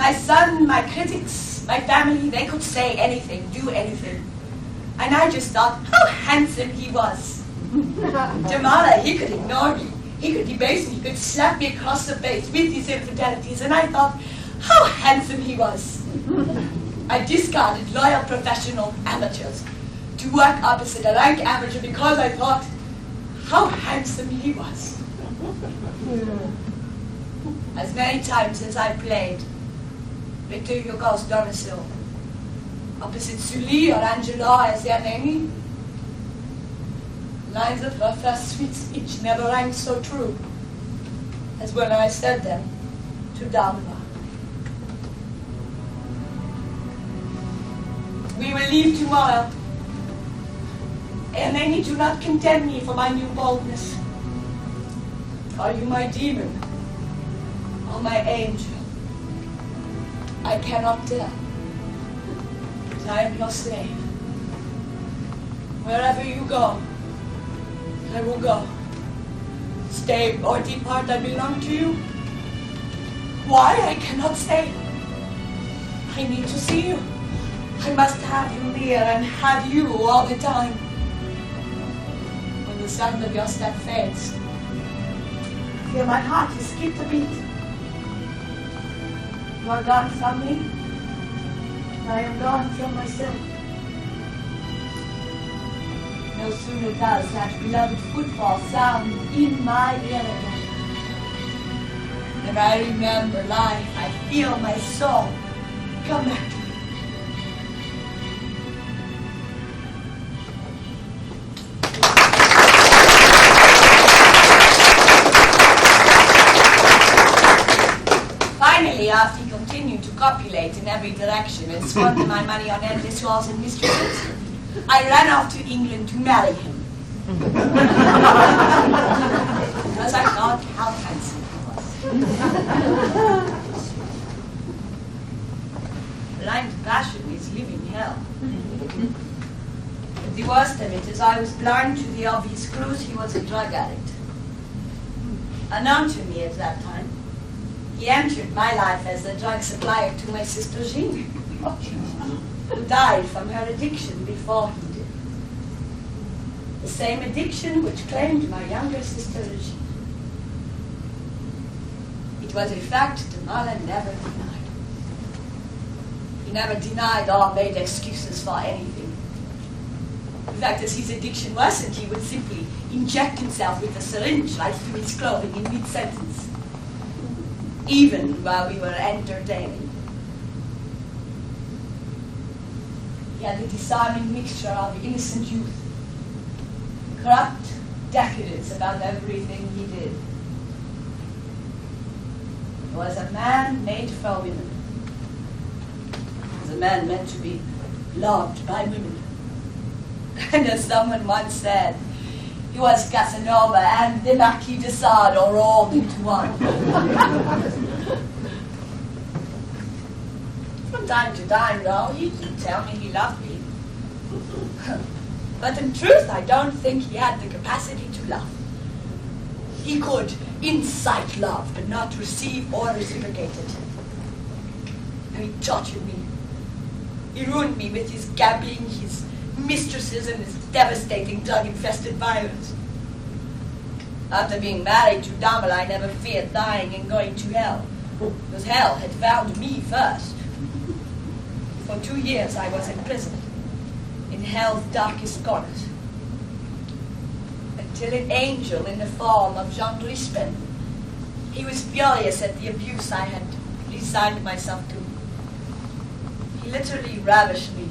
My son, my critics, my family, they could say anything, do anything. And I just thought how handsome he was. Jamala, he could ignore me. He could debase me. He could slap me across the face with his infidelities. And I thought how handsome he was. I discarded loyal professional amateurs to work opposite a rank amateur because I thought how handsome he was. As many times as I played Victor Hugo's Domicile, opposite Sully or Angela as their name, lines of her first sweet speech never rang so true as when I said them to Damla. We will leave tomorrow, and then you do not condemn me for my new boldness. Are you my demon or my angel? I cannot tell, but I am your slave. Wherever you go, I will go. Stay or depart, I belong to you. Why? I cannot say. I need to see you. I must have you near and have you all the time. When the sound of your step fades, I feel my heart has skipped a beat. You are gone from me, and I am gone from myself. No sooner does that beloved footfall sound in my ear again than I remember life. I feel my soul come back to me. Finally, after he continued to copulate in every direction and squander my money on endless walls and mistresses, I ran off to England to marry him. Because I thought how handsome he was. Blind passion is living hell. But the worst of it is I was blind to the obvious clues he was a drug addict. Unknown to me at that time, he entered my life as a drug supplier to my sister Jean, who died from her addiction before he did. The same addiction which claimed my younger sister Jean. It was a fact Damala never denied. He never denied or made excuses for anything. In fact, as his addiction worsened, he would simply inject himself with a syringe right through his clothing in mid-sentence, even while we were entertaining. He had the disarming mixture of innocent youth, corrupt decadence about everything he did. He was a man made for women. He was a man meant to be loved by women. And as someone once said, he was Casanova and the Marquis de Sade all rolled into one. From time to time, though, he would tell me he loved me. But in truth, I don't think he had the capacity to love. He could incite love, but not receive or reciprocate it. And he tortured me. He ruined me with his gambling, his mistresses, and his devastating drug-infested violence. After being married to Damala, I never feared dying and going to hell, because hell had found me first. For 2 years I was in prison, in hell's darkest corners, until an angel in the form of Jean Rispen, he was furious at the abuse I had resigned myself to. He literally ravished me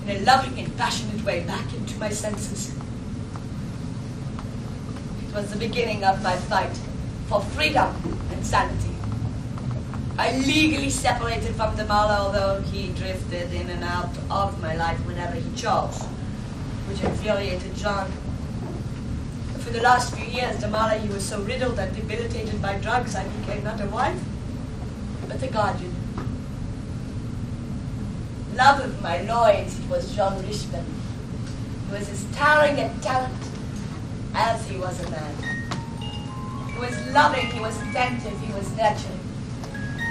in a loving and passionate way back into my senses. It was the beginning of my fight for freedom and sanity. I legally separated from Damala, although he drifted in and out of my life whenever he chose, which infuriated John. For the last few years, Damala, he was so riddled and debilitated by drugs, I became not a wife, but a guardian. Love of my loins, it was Jean Richmond. He was as towering a talent as he was a man. He was loving, he was attentive, he was nurturing.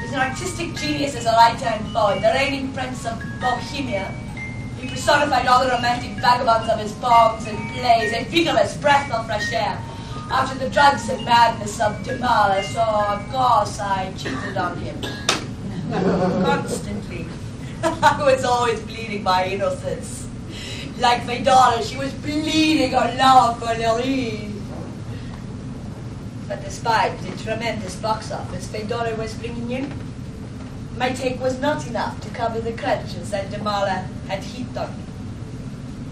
His was an artistic genius as a writer and poet, the reigning prince of Bohemia. He personified all the romantic vagabonds of his poems and plays, a vigorous breath of fresh air. After the drugs and madness of Demara, so of course I cheated on him. Constantly. I was always bleeding my innocence. Like Fedora, she was bleeding her love for Louise. But despite the tremendous box office Fedora was bringing in, my take was not enough to cover the credentials that Demara had heaped on me.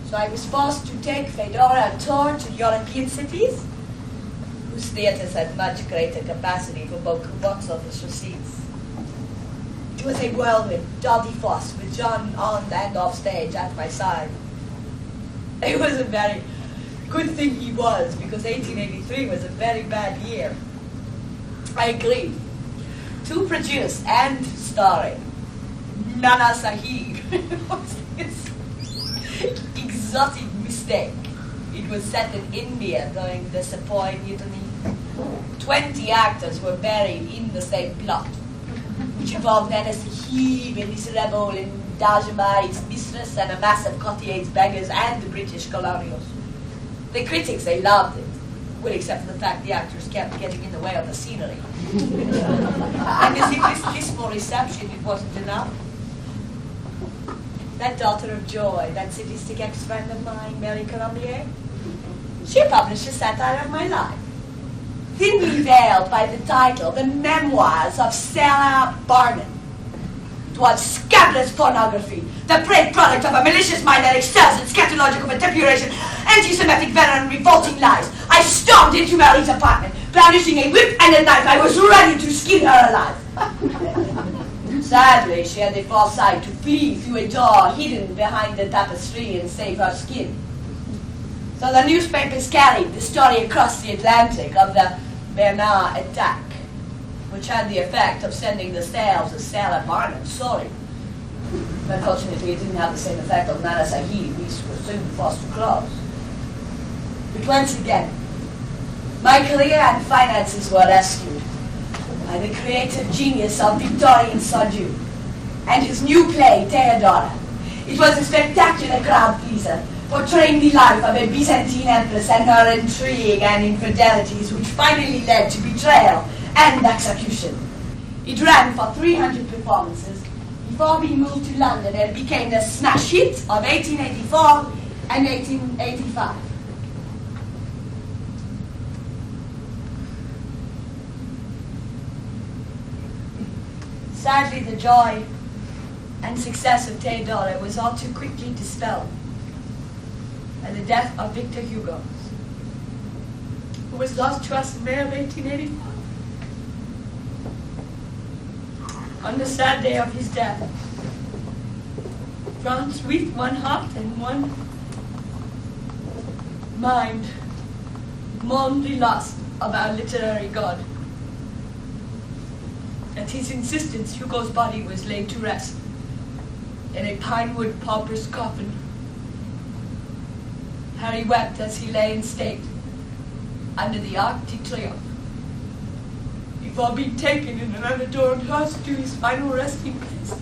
So I was forced to take Fedora on tour to European cities, whose theatres had much greater capacity for box office receipts. It was a whirlwind, doughty force with John on and off stage at my side. It was a very good thing he was, because 1883 was a very bad year. I agree. To produce and starring Nana Sahib was this exotic mistake. It was set in India during the Sepoy Mutiny. 20 actors were buried in the same plot, which involved Nana Sahib and this rebel in Dajama, its mistress, and a mass of Cotier's beggars and the British colonials. The critics, they loved it. Well, except for the fact the actors kept getting in the way of the scenery. And as if this dismal reception, it wasn't enough. That daughter of joy, that sadistic ex-friend of mine, Mary Colombier, she published a satire of my life, thinly veiled by the title, The Memoirs of Sarah Barnum. It was scandalous pornography, the prey product of a malicious mind that excels in scatological manipulation, anti-Semitic venom, and revolting lies. I stormed into Mary's apartment, brandishing a whip and a knife. I was ready to skin her alive. Sadly, she had the foresight to flee through a door hidden behind the tapestry and save her skin. So the newspapers carried the story across the Atlantic of the Bernhardt attack, which had the effect of sending the sales of Sarah Barnum soaring. Unfortunately, it didn't have the same effect on Nana Sahib, who was soon forced to close. But once again, my career and finances were rescued by the creative genius of Victorien Sardou and his new play, Theodora. It was a spectacular crowd pleaser, portraying the life of a Byzantine empress and her intrigue and infidelities, which finally led to betrayal and execution. It ran for 300 performances before we moved to London, and it became the smash hit of 1884 and 1885. Sadly, the joy and success of Theodora was all too quickly dispelled by the death of Victor Hugo, who was lost to us in May of 1885. On the sad day of his death, France, with one heart and one mind, mourned the loss of our literary god. At his insistence, Hugo's body was laid to rest in a pinewood pauper's coffin. Harry wept as he lay in state under the Arc de Triomphe, before being taken in an unadorned hearse to his final resting place.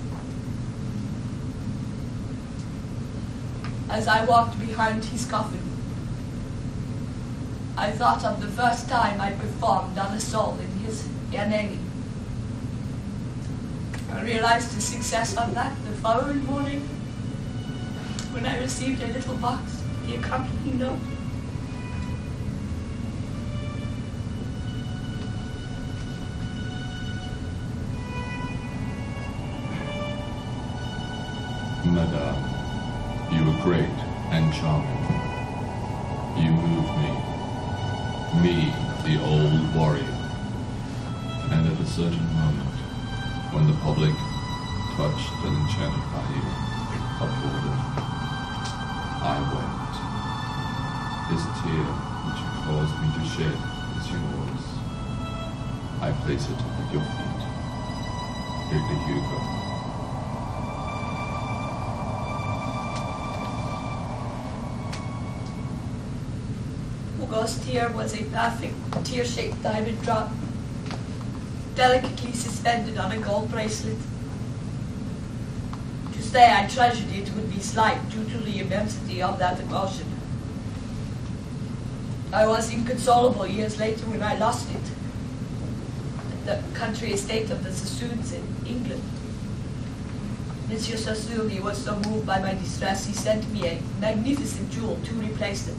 As I walked behind his coffin, I thought of the first time I performed on a soul in his Yaneni. I realized the success of that the following morning when I received a little box with the accompanying note. Madame, you were great and charming. You moved me, the old warrior. And at a certain moment, when the public, touched and enchanted by you, applauded, I wept. This tear which you caused me to shed is yours. I place it at your feet. Victor Hugo. Hugo's tear was a perfect tear-shaped diamond drop. delicately suspended on a gold bracelet. To say I treasured it would be slight due to the immensity of that emotion. I was inconsolable years later when I lost it at the country estate of the Sassoons in England. Monsieur Sassoon, he was so moved by my distress, he sent me a magnificent jewel to replace it.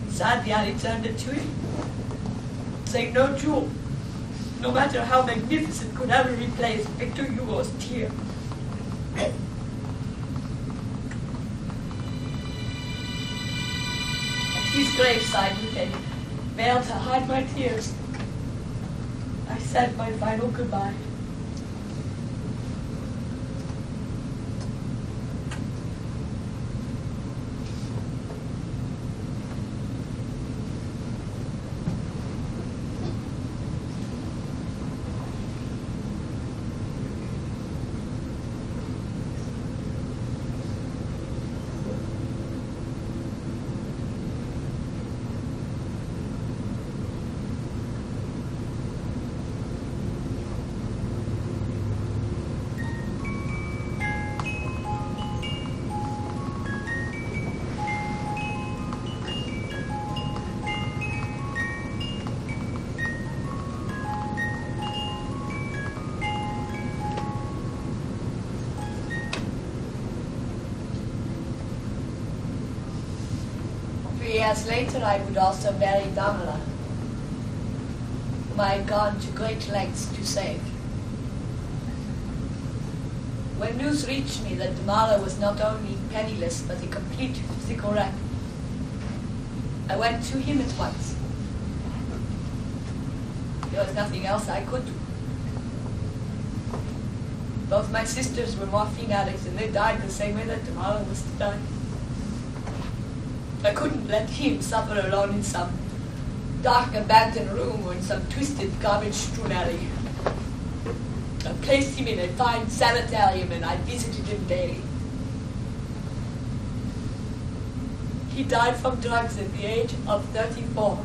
Sadly, I returned it to him, saying no jewel, no matter how magnificent, could ever replace Victor Hugo's tear. At his graveside, with a veil to hide my tears, I said my final goodbye. Years later, I would also marry Damala, whom I had gone to great lengths to save. When news reached me that Damala was not only penniless but a complete physical wreck, I went to him at once. There was nothing else I could do. Both my sisters were morphine addicts, and they died the same way that Damala was to die. I couldn't let him suffer alone in some dark abandoned room or in some twisted garbage-strewn alley. I placed him in a fine sanitarium and I visited him daily. He died from drugs at the age of 34.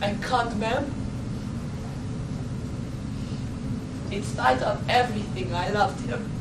And quand même, in spite of everything, I loved him.